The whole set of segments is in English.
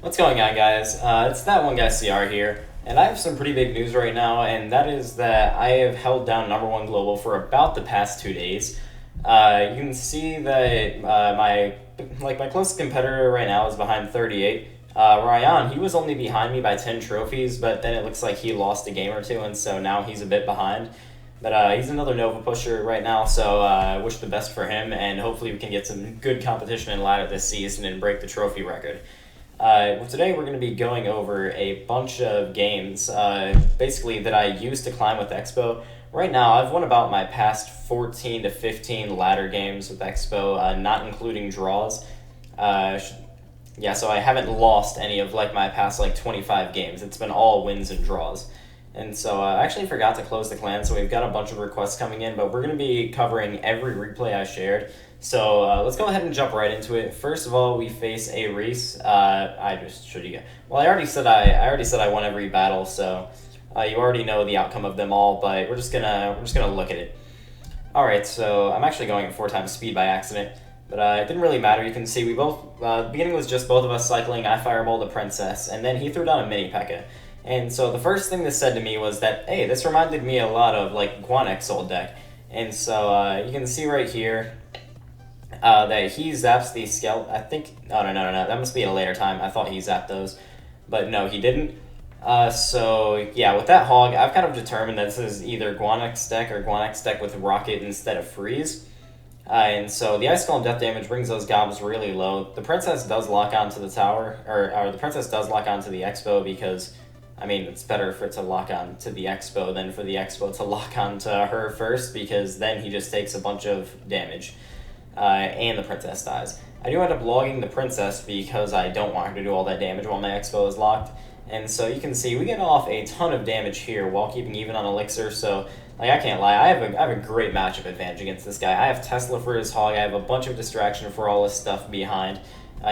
What's going on, guys? It's that one guy CR here, and I have some pretty big news right now, and that is that I have held down number one global for about the past 2 days. You can see that my closest competitor right now is behind 38. Ryan, he was only behind me by 10 trophies, but then it looks like he lost a game or two, and so now he's a bit behind. But he's another Nova pusher right now, so I wish the best for him, and hopefully we can get some good competition in ladder this season and break the trophy record. Today we're going to be going over a bunch of games, basically that I used to climb with Xbow. Right now, I've won about my past 14 to 15 ladder games with Xbow, not including draws. So I haven't lost any of my past 25 games. It's been all wins and draws. And so I actually forgot to close the clan, so we've got a bunch of requests coming in, but we're going to be covering every replay I shared. So let's go ahead and jump right into it. First of all, we face a Reese. I just showed you guys. Well, I already said I won every battle, so you already know the outcome of them all. But we're just gonna look at it. All right, so I'm actually going at 4 times speed by accident, but it didn't really matter. You can see we both. The beginning was just both of us cycling. I fireballed the princess, and then he threw down a mini P.E.K.K.A. And so the first thing this said to me was that, hey, this reminded me a lot of Guanek's old deck. And so you can see right here that he zaps the skeleton. I think, oh, no, that must be at a later time. I thought he zapped those, but no, he didn't. So yeah, with that hog, I've kind of determined that this is either Guanek's deck or Guanek's deck with Rocket instead of Freeze. And so the Ice Golem death damage brings those gobs really low. The princess does lock onto the tower, or the princess does lock onto the Xbow because, I mean, it's better for it to lock on to the Xbow than for the Xbow to lock onto her first, because then he just takes a bunch of damage, and the princess dies. I do end up logging the princess because I don't want her to do all that damage while my Xbow is locked. And so you can see we get off a ton of damage here while keeping even on Elixir, so I can't lie, I have a great matchup advantage against this guy. I have Tesla for his hog, I have a bunch of distraction for all his stuff behind.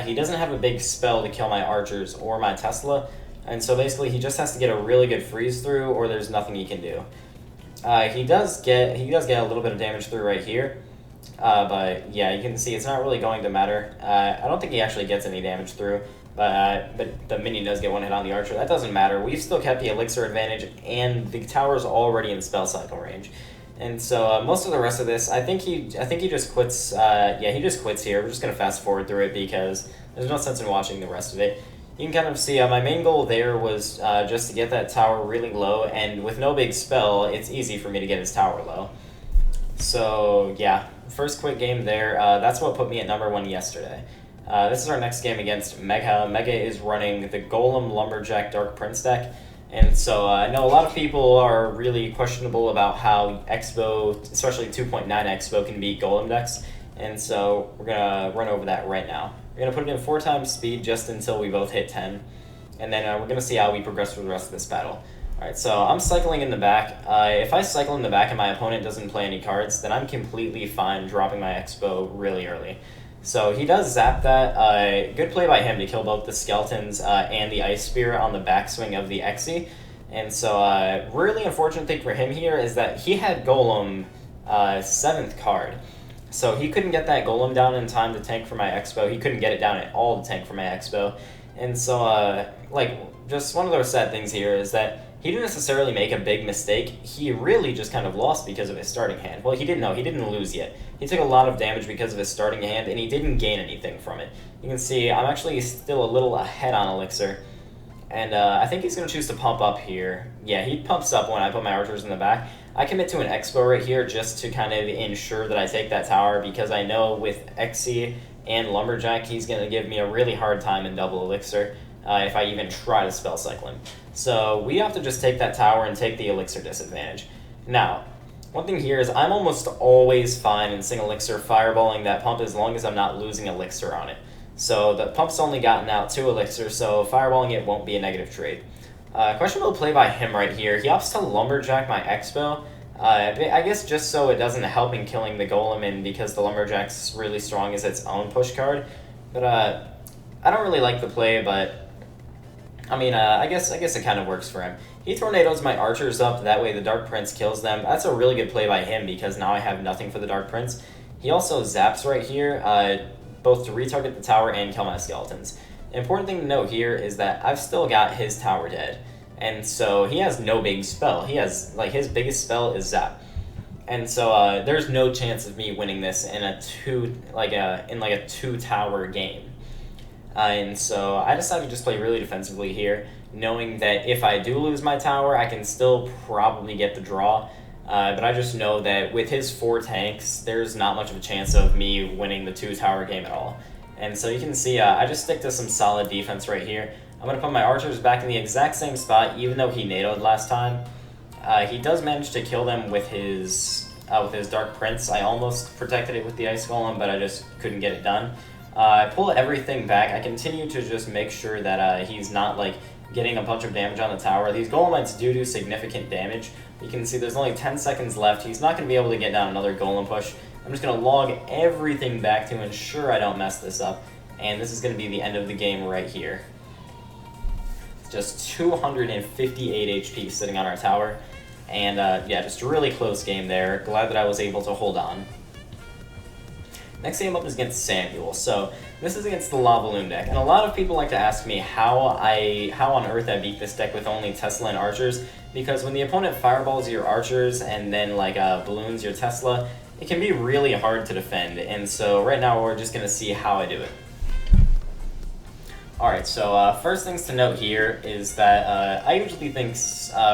He doesn't have a big spell to kill my archers or my Tesla, and so basically he just has to get a really good freeze through, or there's nothing he can do. He does get a little bit of damage through right here, but yeah, you can see it's not really going to matter. I don't think he actually gets any damage through, but the minion does get one hit on the archer. That doesn't matter. We've still kept the elixir advantage, and the tower's already in spell cycle range. And so most of the rest of this, I think he just quits. He just quits here. We're just gonna fast forward through it because there's no sense in watching the rest of it. You can kind of see my main goal there was just to get that tower really low, and with no big spell, it's easy for me to get his tower low. So yeah, first quick game there. That's what put me at number 1 yesterday. This is our next game against Mega. Mega is running the Golem, Lumberjack, Dark Prince deck. And so I know a lot of people are really questionable about how Xbow, especially 2.9 Xbow, can beat Golem decks. And so we're going to run over that right now. We're going to put it in 4 times speed just until we both hit 10. And then we're going to see how we progress through the rest of this battle. Alright, so I'm cycling in the back. If I cycle in the back and my opponent doesn't play any cards, then I'm completely fine dropping my Xbow really early. So he does zap that. Good play by him to kill both the skeletons and the ice spear on the backswing of the Xe. And so really unfortunate thing for him here is that he had Golem 7th card. So he couldn't get that Golem down in time to tank for my Xbow. He couldn't get it down at all to tank for my Xbow. And so just one of those sad things here is that he didn't necessarily make a big mistake. He really just kind of lost because of his starting hand. Well, he didn't lose yet. He took a lot of damage because of his starting hand, and he didn't gain anything from it. You can see I'm actually still a little ahead on Elixir, and I think he's going to choose to pump up here. Yeah, he pumps up when I put my archers in the back. I commit to an Xbow right here just to kind of ensure that I take that tower, because I know with Xe and Lumberjack, he's going to give me a really hard time in double Elixir if I even try to spell cycle him. So we have to just take that tower and take the elixir disadvantage. Now, one thing here is I'm almost always fine in single elixir fireballing that pump as long as I'm not losing elixir on it. So the pump's only gotten out 2 elixir, so fireballing it won't be a negative trade. Questionable play by him right here. He opts to Lumberjack my Xbow. I guess just so it doesn't help in killing the Golem, and because the Lumberjack's really strong as its own push card. But I don't really like the play, but I mean, I guess it kind of works for him. He tornadoes my archers up, that way the Dark Prince kills them. That's a really good play by him, because now I have nothing for the Dark Prince. He also zaps right here, both to retarget the tower and kill my skeletons. Important thing to note here is that I've still got his tower dead. And so he has no big spell. He has, like, his biggest spell is Zap. And so there's no chance of me winning this in a two tower game. And so I decided to just play really defensively here, knowing that if I do lose my tower, I can still probably get the draw. But I just know that with his 4 tanks, there's not much of a chance of me winning the 2-tower game at all. And so you can see I just stick to some solid defense right here. I'm going to put my archers back in the exact same spot, even though he NATO'd last time. He does manage to kill them with his Dark Prince. I almost protected it with the Ice Golem, but I just couldn't get it done. I pull everything back. I continue to just make sure that he's not like getting a bunch of damage on the tower. These Golemites do significant damage. You can see there's only 10 seconds left. He's not going to be able to get down another Golem push. I'm just going to log everything back to ensure I don't mess this up. And this is going to be the end of the game right here. Just 258 HP sitting on our tower. And yeah, just a really close game there. Glad that I was able to hold on. Next game up is against Samuel. So this is against the lavaloon deck. And a lot of people like to ask me how on earth I beat this deck with only Tesla and archers. Because when the opponent fireballs your archers and then like balloons your Tesla, it can be really hard to defend. And so right now we're just going to see how I do it. Alright, so first things to note here is that I usually think,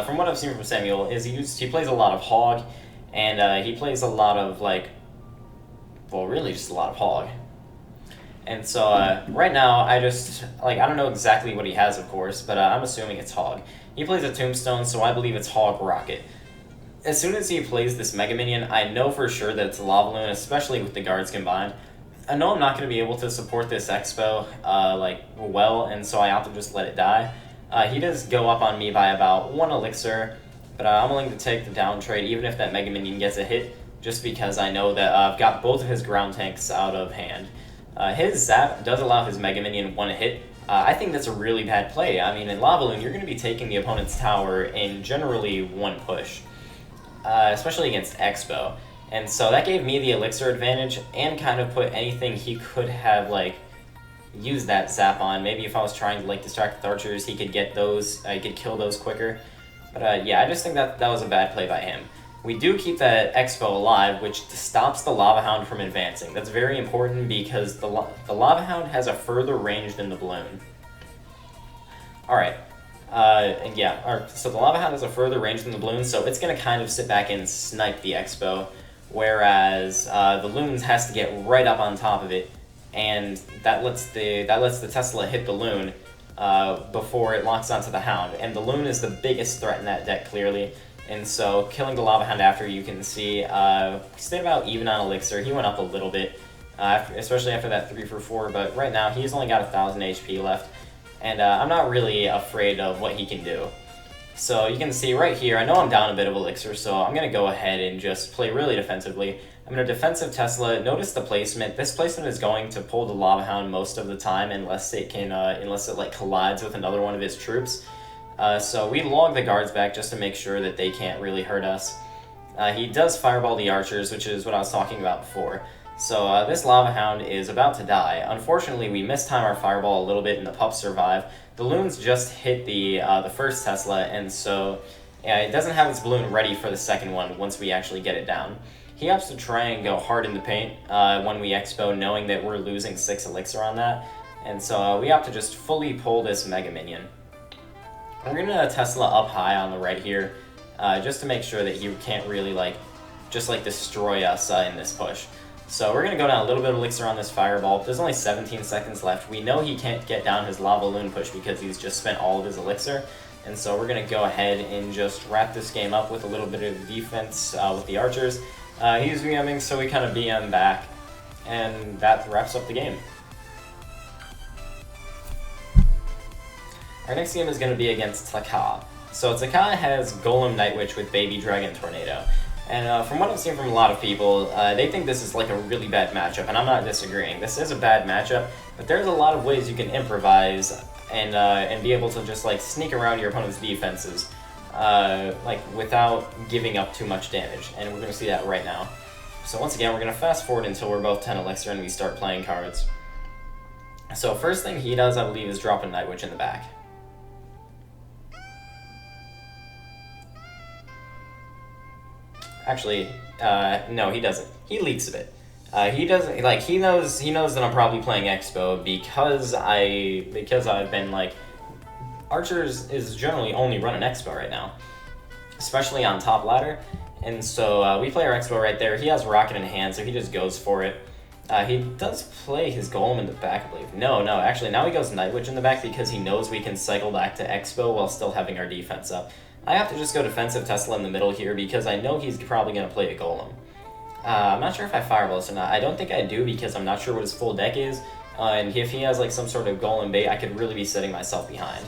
from what I've seen from Samuel, is he plays a lot of Hog, and he plays a lot of, like, well, really just a lot of Hog. And so right now, I don't know exactly what he has, of course, but I'm assuming it's Hog. He plays a Tombstone, so I believe it's Hog Rocket. As soon as he plays this Mega Minion, I know for sure that it's a lavaloon, especially with the guards combined. I know I'm not going to be able to support this Xbow well, and so I have to just let it die. He does go up on me by about 1 elixir, but I'm willing to take the down trade even if that Mega Minion gets a hit, just because I know that I've got both of his ground tanks out of hand. His Zap does allow his Mega Minion 1 hit. I think that's a really bad play. I mean, in lavaloon, you're going to be taking the opponent's tower in generally 1 push, especially against Xbow. And so that gave me the elixir advantage and kind of put anything he could have, like, used that Zap on. Maybe if I was trying to, like, distract with archers, he could get those, he could kill those quicker. But, yeah, I just think that was a bad play by him. We do keep that Xbow alive, which stops the Lava Hound from advancing. That's very important because the Lava Hound has a further range than the balloon. Alright. And yeah, so the Lava Hound has a further range than the balloon, so it's going to kind of sit back and snipe the Xbow. Whereas the Loons has to get right up on top of it, and that lets the Tesla hit the Loon before it locks onto the Hound. And the Loon is the biggest threat in that deck, clearly. And so killing the Lava Hound after, you can see, stayed about even on elixir. He went up a little bit, especially after that 3 for 4. But right now he's only got 1,000 HP left, and I'm not really afraid of what he can do. So you can see right here, I know I'm down a bit of elixir, so I'm going to go ahead and just play really defensively. I'm going to defensive Tesla. Notice the placement. This placement is going to pull the Lava Hound most of the time unless it like collides with another one of his troops. So we log the guards back just to make sure that they can't really hurt us. He does fireball the archers, which is what I was talking about before. So this Lava Hound is about to die. Unfortunately, we mistime our fireball a little bit and the pups survive. The Loons just hit the first Tesla, and so it doesn't have its balloon ready for the second one once we actually get it down. He opts to try and go hard in the paint when we Expo, knowing that we're losing 6 elixir on that. And so we opt to just fully pull this Mega Minion. We're going to Tesla up high on the right here, just to make sure that he can't really destroy us in this push. So we're going to go down a little bit of elixir on this fireball. There's only 17 seconds left. We know he can't get down his lavaloon push because he's just spent all of his elixir. And so we're going to go ahead and just wrap this game up with a little bit of defense with the archers. He's BMing, so we kind of BM back. And that wraps up the game. Our next game is going to be against Taka. So Taka has Golem Night Witch with Baby Dragon Tornado. And from what I've seen from a lot of people, they think this is like a really bad matchup, and I'm not disagreeing. This is a bad matchup, but there's a lot of ways you can improvise and be able to just like sneak around your opponent's defenses, like without giving up too much damage. And we're going to see that right now. So once again, we're going to fast forward until we're both 10 elixir and we start playing cards. So first thing he does, I believe, is drop a Night Witch in the back. Actually, no, he doesn't. He leaks a bit. He doesn't like. He knows that I'm probably playing Xbow because I've been like, Archers is generally only running Xbow right now, especially on top ladder. And so we play our Xbow right there. He has Rocket in hand, so he just goes for it. He does play his Golem in the back, I believe. No, actually, now he goes Night Witch in the back because he knows we can cycle back to Xbow while still having our defense up. I have to just go defensive Tesla in the middle here because I know he's probably going to play a Golem. I'm not sure if I Fireball this or not. I don't think I do because I'm not sure what his full deck is. And if he has like some sort of Golem bait, I could really be setting myself behind.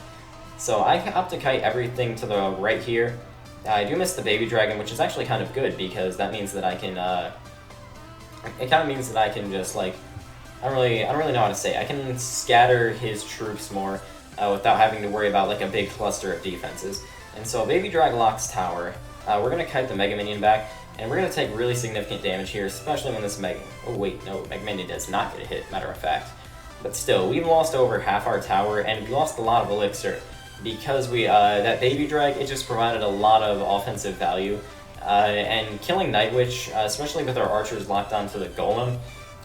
So I opt to kite everything to the right here. I do miss the Baby Dragon, which is actually kind of good because that means that I can, it kind of means that I can just like, I don't really know how to say it. I can scatter his troops more without having to worry about like a big cluster of defenses. And so Baby Drag locks tower. We're gonna kite the Mega Minion back, and we're gonna take really significant damage here, especially when this Mega, oh wait, no, Mega Minion does not get a hit, matter of fact. But still, we've lost over half our tower, and we lost a lot of elixir. Because we that Baby Drag, it just provided a lot of offensive value, and killing Night Witch, especially with our archers locked onto the Golem,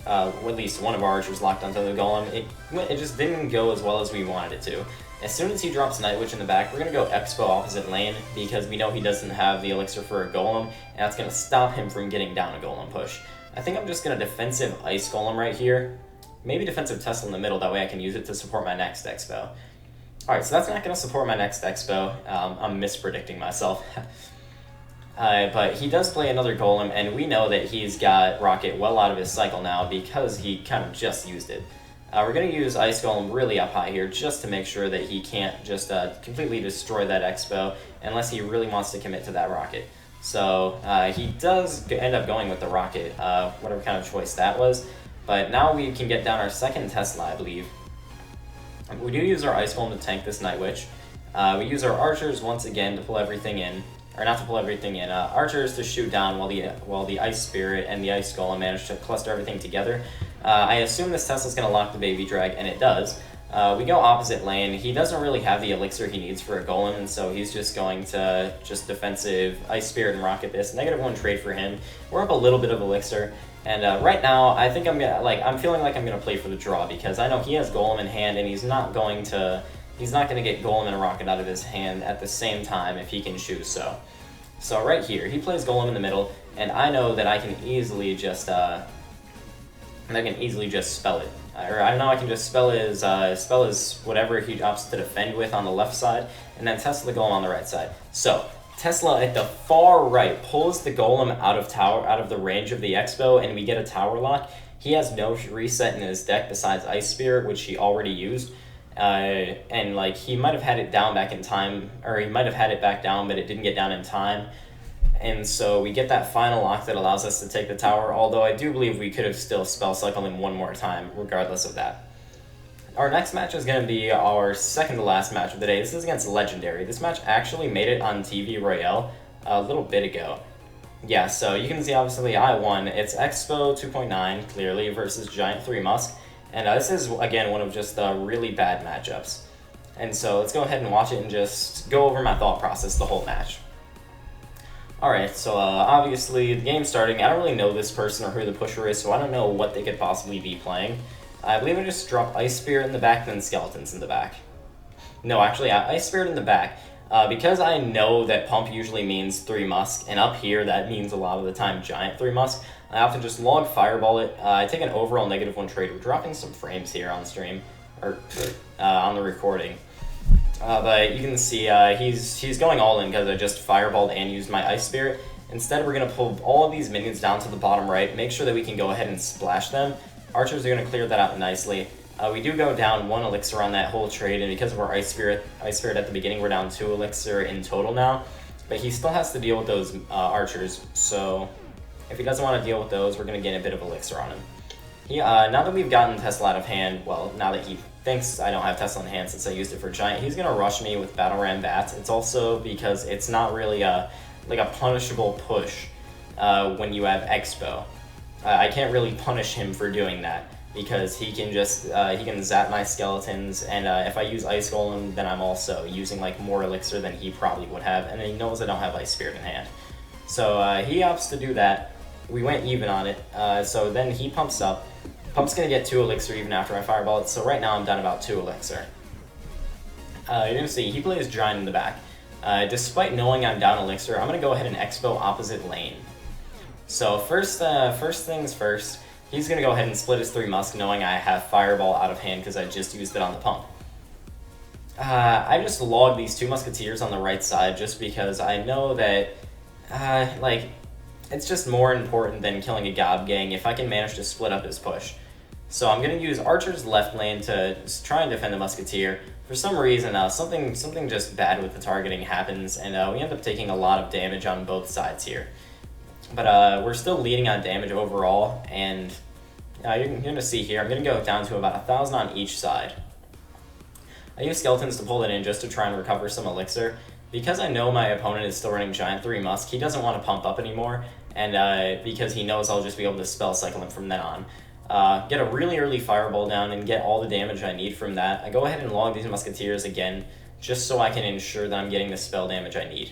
at least one of our archers locked onto the Golem, it just didn't go as well as we wanted it to. As soon as he drops Night Witch in the back, we're gonna go Xbow opposite lane because we know he doesn't have the elixir for a Golem, and that's gonna stop him from getting down a Golem push. I think I'm just gonna defensive Ice Golem right here, maybe defensive Tesla in the middle. That way I can use it to support my next Xbow. Alright, so that's not going to support my next Xbow. I'm mispredicting myself. But he does play another Golem, and we know that he's got Rocket well out of his cycle now because he kind of just used it. We're going to use Ice Golem really up high here just to make sure that he can't just completely destroy that Xbow unless he really wants to commit to that Rocket. So he does end up going with the Rocket, whatever kind of choice that was. But now we can get down our second Tesla, I believe. We do use our Ice Golem to tank this Night Witch. We use our Archers once again to pull everything in, or not to pull everything in, Archers to shoot down while the Ice Spirit and the Ice Golem manage to cluster everything together. I assume this Tesla's going to lock the Baby Drag, and it does. We go opposite lane. He doesn't really have the elixir he needs for a Golem, and so he's just going to just defensive Ice Spirit and Rocket this. -1 trade for him. We're up a little bit of elixir. And right now, I think I'm feeling like I'm gonna play for the draw because I know he has Golem in hand, and he's not gonna get Golem and a Rocket out of his hand at the same time if he can choose so. So right here, he plays Golem in the middle, and I know that I can easily just spell it. Or I know I can just spell his whatever he opts to defend with on the left side, and then Tesla the Golem on the right side. So Tesla at the far right pulls the Golem out of the range of the Xbow, and we get a tower lock. He has no reset in his deck besides Ice Spirit, which he already used. And like he might have had it down back in time, or he might have had it back down, but it didn't get down in time. And so we get that final lock that allows us to take the tower, although I do believe we could have still spell cycled him one more time, regardless of that. Our next match is going to be our second to last match of the day. This is against Legendary. This match actually made it on TV Royale a little bit ago. Yeah, so you can see obviously I won. It's Xbow 2.9, clearly, versus Giant 3 Musk. And this is, again, one of just really bad matchups. And so let's go ahead and watch it and just go over my thought process the whole match. Alright, so obviously the game's starting. I don't really know this person or who the pusher is, so I don't know what they could possibly be playing. I believe I just dropped Ice Spirit in the back, then Skeletons in the back. No, actually, Ice Spirit in the back. Because I know that Pump usually means 3 Musk, and up here that means a lot of the time Giant 3 Musk, I often just log Fireball it. I take an overall -1 trade. We're dropping some frames here on stream, or on the recording. But you can see he's going all in because I just Fireballed and used my Ice Spirit. Instead, we're going to pull all of these minions down to the bottom right, make sure that we can go ahead and splash them. Archers are going to clear that out nicely. We do go down 1 elixir on that whole trade, and because of our Ice Spirit at the beginning, we're down 2 elixir in total now. But he still has to deal with those archers, so if he doesn't want to deal with those, we're going to get a bit of elixir on him. Now that we've gotten Tesla out of hand, well, now that he thinks I don't have Tesla in hand since I used it for Giant, he's going to rush me with Battle Ram Bats. It's also because it's not really like a punishable push when you have Xbow. I can't really punish him for doing that. because he can just he can zap my skeletons, and if I use Ice Golem, then I'm also using like more elixir than he probably would have, and then he knows I don't have Ice Spirit in hand. So he opts to do that. We went even on it, so then he pumps up. Pump's gonna get 2 elixir even after I fireball it, so right now I'm down about 2 elixir. You're gonna see he plays Giant in the back. Despite knowing I'm down elixir, I'm gonna go ahead and Xbow opposite lane. So first things first, he's gonna go ahead and split his 3 musk, knowing I have fireball out of hand because I just used it on the pump. I just log these 2 musketeers on the right side just because I know that like, it's just more important than killing a gob gang if I can manage to split up his push. So I'm going to use Archer's left lane to try and defend the musketeer. For some reason, something just bad with the targeting happens, and we end up taking a lot of damage on both sides here. But we're still leading on damage overall, and you're going to see here, I'm going to go down to about 1,000 on each side. I use skeletons to pull it in just to try and recover some elixir. Because I know my opponent is still running Giant 3 Musk, he doesn't want to pump up anymore, and because he knows I'll just be able to spell cycle him from then on. Get a really early fireball down and get all the damage I need from that. I go ahead and log these musketeers again, just so I can ensure that I'm getting the spell damage I need.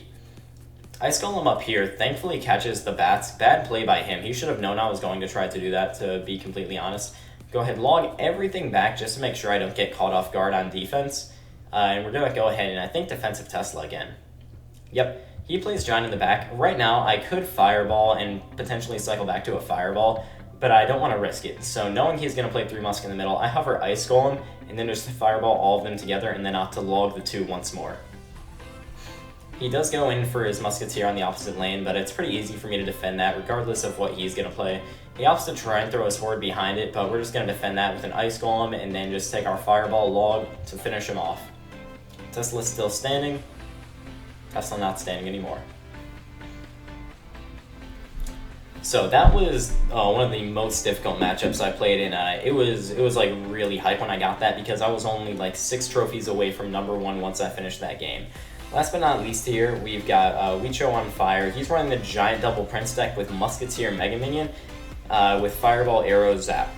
Ice Golem up here thankfully catches the bats. Bad play by him. He should have known I was going to try to do that, to be completely honest. Go ahead, log everything back just to make sure I don't get caught off guard on defense. And we're going to go ahead and I think defensive Tesla again. Yep, he plays Giant in the back. Right now, I could fireball and potentially cycle back to a fireball, but I don't want to risk it. So knowing he's going to play 3 musk in the middle, I hover Ice Golem and then just fireball all of them together and then opt to log the 2 once more. He does go in for his musketeer on the opposite lane, but it's pretty easy for me to defend that regardless of what he's going to play. He opts to try and throw his horde behind it, but we're just going to defend that with an Ice Golem and then just take our fireball log to finish him off. Tesla's still standing. Tesla not standing anymore. So that was one of the most difficult matchups I played in. It was like really hype when I got that because I was only like 6 trophies away from #1 once I finished that game. Last but not least here, we've got Wicho on fire. He's running the Giant double Prince deck with Musketeer Mega Minion with Fireball, Arrow, Zap.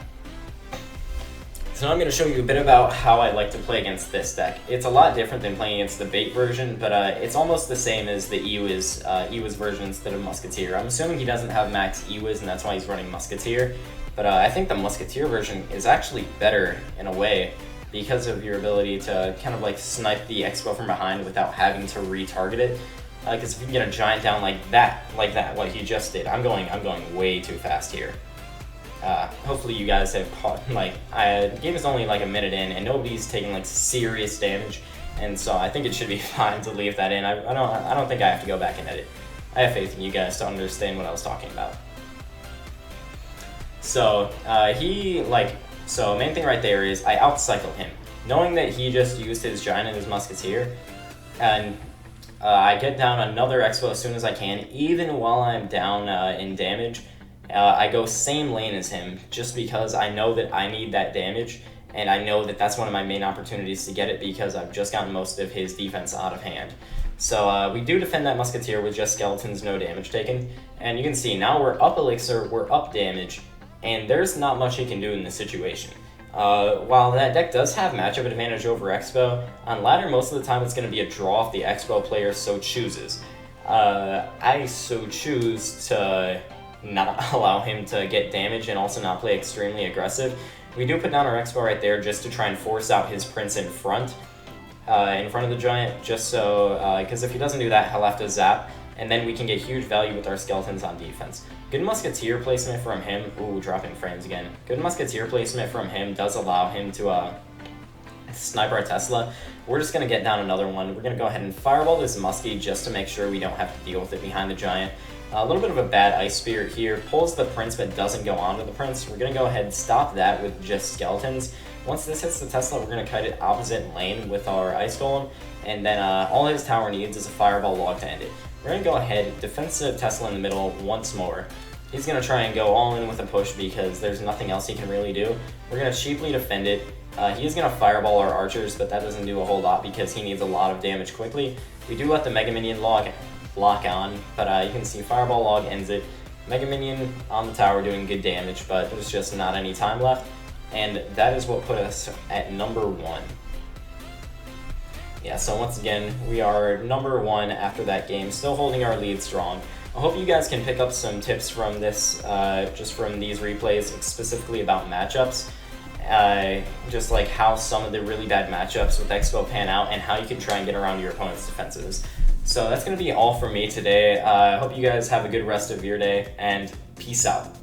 So now I'm going to show you a bit about how I like to play against this deck. It's a lot different than playing against the bait version, but it's almost the same as the Ewiz version instead of Musketeer. I'm assuming he doesn't have max Ewiz and that's why he's running Musketeer, but I think the Musketeer version is actually better in a way because of your ability to kind of like snipe the Xbow from behind without having to retarget it. Because if you can get a Giant down like that, what he just did, I'm going way too fast here. Hopefully you guys have caught, like, the game is only like a minute in and nobody's taking like serious damage, and so I think it should be fine to leave that in. I don't think I have to go back and edit. I have faith in you guys to understand what I was talking about. So so main thing right there is I outcycle him, knowing that he just used his Giant and his Musketeer, and I get down another Xbow as soon as I can, even while I'm down in damage. I go same lane as him just because I know that I need that damage, and I know that that's one of my main opportunities to get it because I've just gotten most of his defense out of hand. So we do defend that Musketeer with just skeletons, no damage taken, and you can see now we're up elixir, we're up damage, and there's not much he can do in this situation. While that deck does have matchup advantage over Xbow, on ladder most of the time it's going to be a draw if the Xbow player so chooses. I so choose to not allow him to get damage and also not play extremely aggressive. We do put down our Xbow right there just to try and force out his Prince in front of the Giant, just so, because if he doesn't do that, he'll have to zap, and then we can get huge value with our skeletons on defense. Good Musketeer placement from him, ooh, dropping frames again. Good Musketeer placement from him does allow him to snipe our Tesla. We're just going to get down another one. We're going to go ahead and fireball this Muskie just to make sure we don't have to deal with it behind the Giant. A little bit of a bad Ice Spirit here, pulls the Prince but doesn't go onto the Prince. We're going to go ahead and stop that with just skeletons. Once this hits the Tesla, we're going to cut it opposite lane with our Ice Golem, and then all his tower needs is a Fireball log to end it. We're going to go ahead, defensive Tesla in the middle once more. He's going to try and go all in with a push because there's nothing else he can really do. We're going to cheaply defend it. He is going to Fireball our archers, but that doesn't do a whole lot because he needs a lot of damage quickly. We do let the Mega Minion lock on, but you can see Fireball log ends it. Mega Minion on the tower doing good damage, but there's just not any time left. and that is what put us at number 1. Yeah, so once again, we are number 1 after that game, still holding our lead strong. I hope you guys can pick up some tips from this, just from these replays, specifically about matchups. Just like how some of the really bad matchups with Xbow pan out and how you can try and get around your opponent's defenses. So that's going to be all from me today. I hope you guys have a good rest of your day, and peace out.